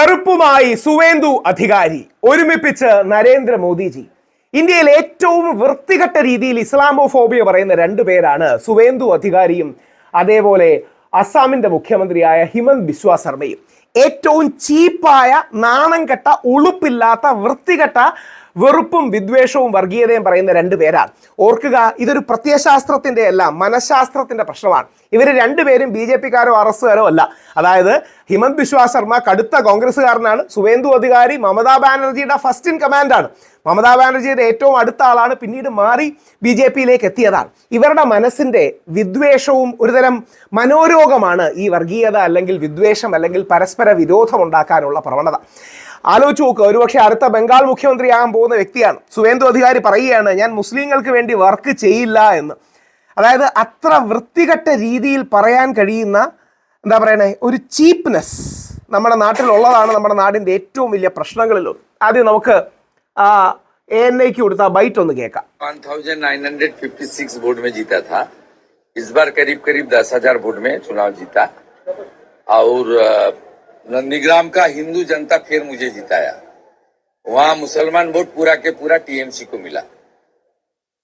വെറുപ്പുമായി സുവേന്ദു അധികാരി ഒരുമിപ്പിച്ച് നരേന്ദ്രമോദിജി. ഇന്ത്യയിൽ ഏറ്റവും വൃത്തികെട്ട രീതിയിൽ ഇസ്ലാമോഫോബിയ പറയുന്ന രണ്ടു പേരാണ് സുവേന്ദു അധികാരിയും അതേപോലെ അസാമിന്റെ മുഖ്യമന്ത്രിയായ ഹിമന്ത് ബിശ്വ ശർമ്മയും. ഏറ്റവും ചീപ്പായ, നാണം കെട്ട, ഉളുപ്പില്ലാത്ത, വൃത്തികെട്ട വെറുപ്പും വിദ്വേഷവും വർഗീയതയും പറയുന്ന രണ്ടു പേരാണ്. ഓർക്കുക, ഇതൊരു പ്രത്യയശാസ്ത്രത്തിന്റെ അല്ല, മനഃശാസ്ത്രത്തിന്റെ പ്രശ്നമാണ്. ഇവർ രണ്ടുപേരും BJP-കാരോ RS-കാരോ അല്ല. അതായത് ഹിമന്ത് ബിശ്വ ശർമ്മ കടുത്ത കോൺഗ്രസ്സുകാരനാണ്. സുവേന്ദു അധികാരി മമതാ ബാനർജിയുടെ ഫസ്റ്റ് ഇൻ കമാൻഡാണ്. മമതാ ബാനർജിയുടെ ഏറ്റവും അടുത്ത ആളാണ്. പിന്നീട് മാറി BJP-യിലേക്ക് എത്തിയതാണ്. ഇവരുടെ മനസ്സിന്റെ വിദ്വേഷവും ഒരുതരം മനോരോഗമാണ് ഈ വർഗീയത അല്ലെങ്കിൽ വിദ്വേഷം അല്ലെങ്കിൽ പരസ്പര വിരോധം ഉണ്ടാക്കാനുള്ള പ്രവണത. ആലോചിച്ച് നോക്കുക, ഒരുപക്ഷെ അടുത്ത ബംഗാൾ മുഖ്യമന്ത്രിയാകാൻ പോകുന്ന വ്യക്തിയാണ്. സുവേന്ദു അധികാരി പറയുകയാണ്, ഞാൻ മുസ്ലിങ്ങൾക്ക് വേണ്ടി വർക്ക് ചെയ്യില്ല എന്ന്. അതായത് അത്ര വൃത്തികെട്ട രീതിയിൽ പറയാൻ കഴിയുന്ന, എന്താ പറയണേ, ഒരു ചീപ്നെസ് നമ്മുടെ നാട്ടിലുള്ളതാണ് നമ്മുടെ നാടിൻ്റെ ഏറ്റവും വലിയ പ്രശ്നങ്ങളിലൊന്നും. ആദ്യം നമുക്ക് ANA-ക്ക് കൊടുത്ത ബൈറ്റ് ഒന്ന് കേൾക്കാം. 1956 वोट में जीता था, इस बार करीब 10,000 वोट में चुनाव जीता और नंदीग्राम का हिंदू जनता फिर मुझे जिताया. वहाँ मुसलमान वोट पूरा के पूरा TMC को मिला.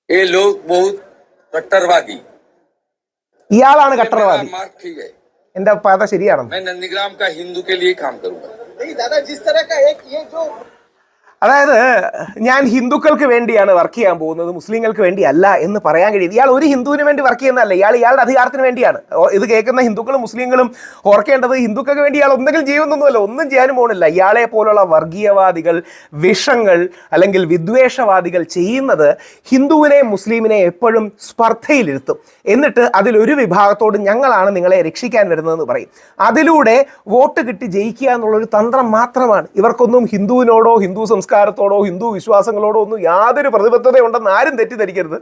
ये लोग बहुत कट्टरवादी. ഇയാളാണ് കട്ടർവാദി. എന്റെ പാത ശരിയാണോ? मैं नंदीग्राम का हिंदू के लिए काम करूंगा. नहीं दादा, जिस तरह का एक ये जो അതായത് ഞാൻ ഹിന്ദുക്കൾക്ക് വേണ്ടിയാണ് വർക്ക് ചെയ്യാൻ പോകുന്നത്, മുസ്ലിങ്ങൾക്ക് വേണ്ടി അല്ല എന്ന് പറയാൻ കഴിയും. ഇയാൾ ഒരു ഹിന്ദുവിന് വേണ്ടി വർക്ക് ചെയ്യുന്നതല്ല, ഇയാളുടെ അധികാരത്തിന് വേണ്ടിയാണ്. ഇത് കേൾക്കുന്ന ഹിന്ദുക്കളും മുസ്ലിങ്ങളും ഓർക്കേണ്ടത്, ഹിന്ദുക്കൾക്ക് വേണ്ടി ഇയാൾ ഒന്നെങ്കിലും ചെയ്യുന്നൊന്നുമല്ല, ഒന്നും ചെയ്യാനും പോകുന്നില്ല. ഇയാളെ പോലുള്ള വർഗീയവാദികൾ, വിഷങ്ങൾ അല്ലെങ്കിൽ വിദ്വേഷവാദികൾ ചെയ്യുന്നത് ഹിന്ദുവിനെയും മുസ്ലിമിനെയും എപ്പോഴും സ്പർദ്ധയിലിരുത്തും. എന്നിട്ട് അതിലൊരു വിഭാഗത്തോട് ഞങ്ങളാണ് നിങ്ങളെ രക്ഷിക്കാൻ വരുന്നതെന്ന് പറയും. അതിലൂടെ വോട്ട് കിട്ടി ജയിക്കുക എന്നുള്ളൊരു തന്ത്രം മാത്രമാണ്. ഇവർക്കൊന്നും ഹിന്ദുവിനോടോ ഹിന്ദു സംസ്കാരത്തോടോ ഹിന്ദു വിശ്വാസങ്ങളോടോ ഒന്നും യാതൊരു പ്രതിബദ്ധതയുണ്ടെന്ന് ആരും തെറ്റിദ്ധരിക്കരുത്.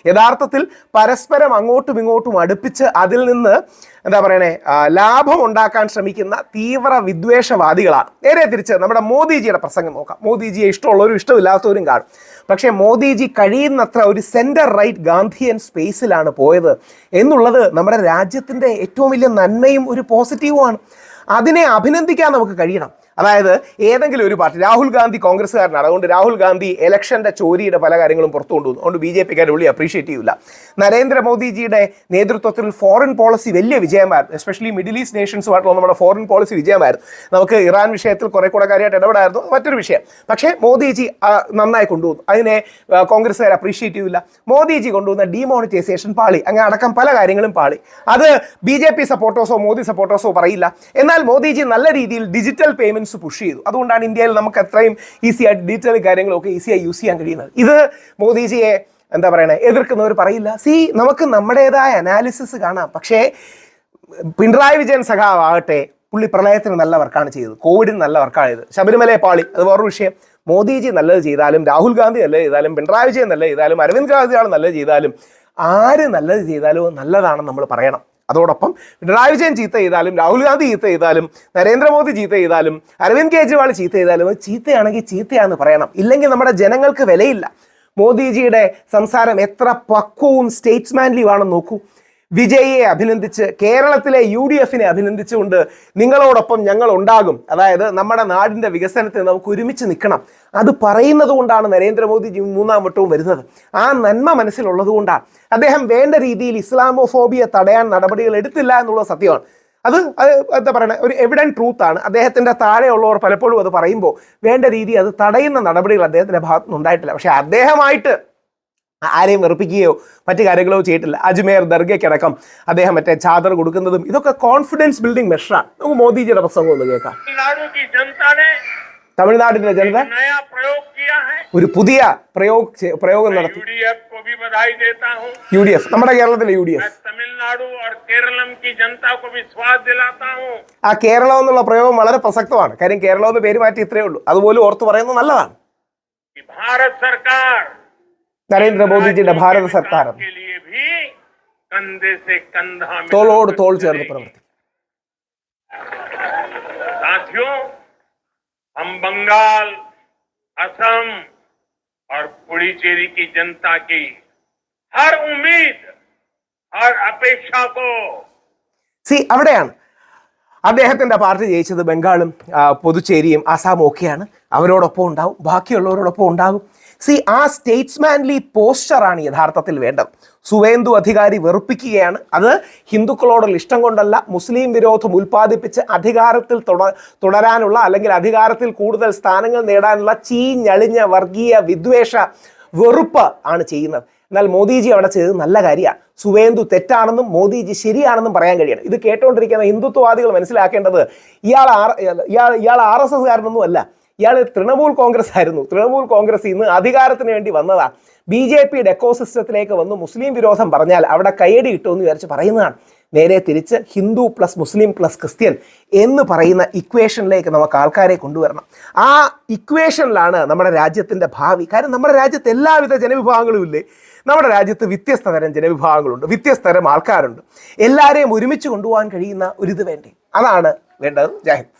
യഥാർത്ഥത്തിൽ പരസ്പരം അങ്ങോട്ടും ഇങ്ങോട്ടും അടുപ്പിച്ച് അതിൽ നിന്ന് എന്താ പറയണേ, ലാഭം ഉണ്ടാക്കാൻ ശ്രമിക്കുന്ന തീവ്ര വിദ്വേഷവാദികളാണ്. നേരെ തിരിച്ച് നമ്മുടെ മോദിജിയുടെ പ്രസംഗം നോക്കാം. മോദിജിയെ ഇഷ്ടമുള്ളവരും ഇഷ്ടമില്ലാത്തവരും കാണും. പക്ഷേ മോദിജി കഴിയുന്നത്ര ഒരു സെൻറ്റർ റൈറ്റ് ഗാന്ധിയൻ സ്പേസിലാണ് പോയത് എന്നുള്ളത് നമ്മുടെ രാജ്യത്തിൻ്റെ ഏറ്റവും വലിയ നന്മയും ഒരു പോസിറ്റീവുമാണ്. അതിനെ അഭിനന്ദിക്കാൻ നമുക്ക് കഴിയണം. അതായത് ഏതെങ്കിലും ഒരു പാർട്ടി, രാഹുൽ ഗാന്ധി കോൺഗ്രസ്സുകാരനാണ്, അതുകൊണ്ട് രാഹുൽ ഗാന്ധി ഇലക്ഷൻ്റെ ചോരിയുടെ പല കാര്യങ്ങളും പുറത്തു കൊണ്ടുവന്നു, അതുകൊണ്ട് BJP-ക്കാർ ഉള്ളി അപ്രീഷിയേറ്റ് ചെയ്യില്ല. നരേന്ദ്രമോദിജിയുടെ നേതൃത്വത്തിൽ ഫോറിൻ പോളിസി വലിയ വിജയമായിരുന്നു. എസ്പെഷ്യലി മിഡിൽ ഈസ്റ്റ് നേഷൻസുമായിട്ടുള്ള നമ്മുടെ ഫോറിൻ പോളിസി വിജയമായിരുന്നു. നമുക്ക് ഇറാൻ വിഷയത്തിൽ കുറെ കൂടെ കാര്യമായിട്ട് ഇടപെടായിരുന്നു, മറ്റൊരു വിഷയം. പക്ഷേ മോദിജി നന്നായി കൊണ്ടുവന്നു, അതിനെ കോൺഗ്രസ്സുകാർ അപ്രീഷിയേറ്റ് ചെയ്യില്ല. മോദിജി കൊണ്ടുവന്ന ഡിമോണിറ്റൈസേഷൻ പാളി, അങ്ങനെ അടക്കം പല കാര്യങ്ങളും പാളി. അത് BJP സപ്പോർട്ടേഴ്സോ മോദി സപ്പോർട്ടേഴ്സോ പറയില്ല. എന്നാൽ മോദിജി നല്ല രീതിയിൽ ഡിജിറ്റൽ പേയ്മെന്റ് പുഷ് ചെയ്തു. അതുകൊണ്ടാണ് ഇന്ത്യയിൽ നമുക്ക് അത്രയും ഈസിയായിട്ട് ഡിജിറ്റൽ കാര്യങ്ങളൊക്കെ ഈസിയായി യൂസ് ചെയ്യാൻ കഴിയുന്നത്. ഇത് മോദിജിയെ എന്താ പറയണേ, എതിർക്കുന്നവർ പറയില്ല. നമുക്ക് നമ്മുടേതായ അനാലിസിസ് കാണാം. പക്ഷേ പിണറായി വിജയൻ സഖാവാകട്ടെ, പുള്ളി പ്രളയത്തിന് നല്ല വർക്കാണ് ചെയ്തത്, കോവിഡിന് നല്ല വർക്കാണ് ചെയ്തത്, ശബരിമലയെ പാളി, അത് വേറൊരു വിഷയം. മോദിജി നല്ലത് ചെയ്താലും, രാഹുൽ ഗാന്ധി നല്ലത് ചെയ്താലും, പിണറായി വിജയൻ നല്ലത് ചെയ്താലും, അരവിന്ദ് കെജ്രിവാൾ നല്ലത് ചെയ്താലും, ആര് നല്ലത് ചെയ്താലും നല്ലതാണെന്ന് നമ്മൾ പറയണം. അതോടൊപ്പം പിണറായി വിജയൻ ചീത്ത ചെയ്താലും, രാഹുൽ ഗാന്ധി ചീത്ത ചെയ്താലും, നരേന്ദ്രമോദി ചീത്ത ചെയ്താലും, അരവിന്ദ് കെജ്രിവാൾ ചീത്ത ചെയ്താലും അത് ചീത്തയാണെങ്കിൽ ചീത്തയാണെന്ന് പറയണം. ഇല്ലെങ്കിൽ നമ്മുടെ ജനങ്ങൾക്ക് വിലയില്ല. മോദിജിയുടെ സംസാരം എത്ര പക്വവും സ്റ്റേറ്റ്സ്മാൻലിയും ആണെന്ന് നോക്കൂ. വിജയിയെ അഭിനന്ദിച്ച്, കേരളത്തിലെ UDF-നെ അഭിനന്ദിച്ചുകൊണ്ട് നിങ്ങളോടൊപ്പം ഞങ്ങൾ ഉണ്ടാകും, അതായത് നമ്മുടെ നാടിൻ്റെ വികസനത്തിന് നമുക്ക് ഒരുമിച്ച് നിൽക്കണം, അത് പറയുന്നത് കൊണ്ടാണ് നരേന്ദ്രമോദിജി മൂന്നാം വട്ടവും വരുന്നത്. ആ നന്മ മനസ്സിലുള്ളത് കൊണ്ടാണ്. അദ്ദേഹം വേണ്ട രീതിയിൽ ഇസ്ലാമോഫോബിയ തടയാൻ നടപടികൾ എടുത്തില്ല എന്നുള്ളത് സത്യമാണ്. അത് എന്താ പറയുക, ഒരു എവിഡൻറ്റ് ട്രൂത്താണ്. അദ്ദേഹത്തിൻ്റെ താഴെയുള്ളവർ പലപ്പോഴും അത് പറയുമ്പോൾ വേണ്ട രീതി അത് തടയുന്ന നടപടികൾ അദ്ദേഹത്തിൻ്റെ ഭാഗത്തുനിന്ന് ഉണ്ടായിട്ടില്ല. പക്ഷേ അദ്ദേഹമായിട്ട് ആരെയും വെറുപ്പിക്കുകയോ മറ്റു കാര്യങ്ങളോ ചെയ്തിട്ടില്ല. അജ്മേർ ദർഗയ്ക്കടക്കം അദ്ദേഹം മറ്റേ ചാദർ കൊടുക്കുന്നതും ഇതൊക്കെ കോൺഫിഡൻസ് ബിൽഡിംഗ് മെഷറാണ്. നമുക്ക് മോദിജിയുടെ പ്രസംഗം ഒന്ന് കേൾക്കാം. തമിഴ്നാടിന്റെ ജനത ഒരു പുതിയ പ്രയോഗം നടത്തി. UDF, നമ്മുടെ കേരളത്തിലെ UDF. ആ കേരളം എന്നുള്ള പ്രയോഗം വളരെ പ്രസക്തമാണ്. കാര്യം കേരളം എന്ന് പേര് മാറ്റി ഇത്രയേ ഉള്ളൂ. അതുപോലും ഓർത്ത് പറയുന്നത് നല്ലതാണ്. നരേന്ദ്രമോദിജിയുടെ ഭാരത സർക്കാർ തോളോട് തോൾ ചേർന്ന് പ്രവർത്തിക്കും. हम बंगाल, असम और पुडुचेरी की जनता की हर उम्मीद, हर अपेक्षा को അവിടെയാണ് അദ്ദേഹത്തിൻ്റെ പാർട്ടി ജയിച്ചത് ബംഗാളും പുതുച്ചേരിയും ആസാമും ഒക്കെയാണ്. അവരോടൊപ്പം ഉണ്ടാവും, ബാക്കിയുള്ളവരോടൊപ്പം ഉണ്ടാകും. ആ സ്റ്റേറ്റ്സ്മാൻലി പോസ്ചറാണ് യഥാർത്ഥത്തിൽ വേണ്ടത്. സുവേന്ദു അധികാരി വെറുപ്പിക്കുകയാണ്. അത് ഹിന്ദുക്കളോടുള്ള ഇഷ്ടം കൊണ്ടല്ല, മുസ്ലിം വിരോധം ഉൽപ്പാദിപ്പിച്ച് അധികാരത്തിൽ തുടരാനുള്ള അല്ലെങ്കിൽ അധികാരത്തിൽ കൂടുതൽ സ്ഥാനങ്ങൾ നേടാനുള്ള ചീഞ്ഞളിഞ്ഞ വർഗീയ വിദ്വേഷ വെറുപ്പ് ആണ് ചെയ്യുന്നത്. എന്നാൽ മോദിജി അവിടെ ചെയ്തത് നല്ല കാര്യമാണ്. സുവേന്ദു തെറ്റാണെന്നും മോദിജി ശരിയാണെന്നും പറയാൻ കഴിയണം. ഇത് കേട്ടുകൊണ്ടിരിക്കുന്ന ഹിന്ദുത്വവാദികൾ മനസ്സിലാക്കേണ്ടത് ഇയാൾ RSS കാരനൊന്നും അല്ല, ഇയാൾ തൃണമൂൽ കോൺഗ്രസ് ആയിരുന്നു. തൃണമൂൽ കോൺഗ്രസ് ഇന്ന് അധികാരത്തിന് വേണ്ടി വന്നതാണ്. BJPയുടെ എക്കോസിസ്റ്റത്തിലേക്ക് വന്ന് മുസ്ലിം വിരോധം പറഞ്ഞാൽ അവിടെ കയ്യടി കിട്ടുമെന്ന് വിചാരിച്ച് പറയുന്നതാണ്. നേരെ തിരിച്ച് ഹിന്ദു പ്ലസ് മുസ്ലിം പ്ലസ് ക്രിസ്ത്യൻ എന്ന് പറയുന്ന ഇക്വേഷനിലേക്ക് നമുക്ക് ആൾക്കാരെ കൊണ്ടുവരണം. ആ ഇക്വേഷനിലാണ് നമ്മുടെ രാജ്യത്തിൻ്റെ ഭാവി. കാരണം നമ്മുടെ രാജ്യത്ത് എല്ലാവിധ ജനവിഭാഗങ്ങളും ഇല്ലേ? നമ്മുടെ രാജ്യത്ത് വ്യത്യസ്ത തരം ജനവിഭാഗങ്ങളുണ്ട്, വ്യത്യസ്ത തരം ആൾക്കാരുണ്ട്. എല്ലാവരെയും ഒരുമിച്ച് കൊണ്ടുപോകാൻ കഴിയുന്ന ഒരിത് വേണ്ടേ? അതാണ് വേണ്ടത്. ജയ് ഹിന്ദ്.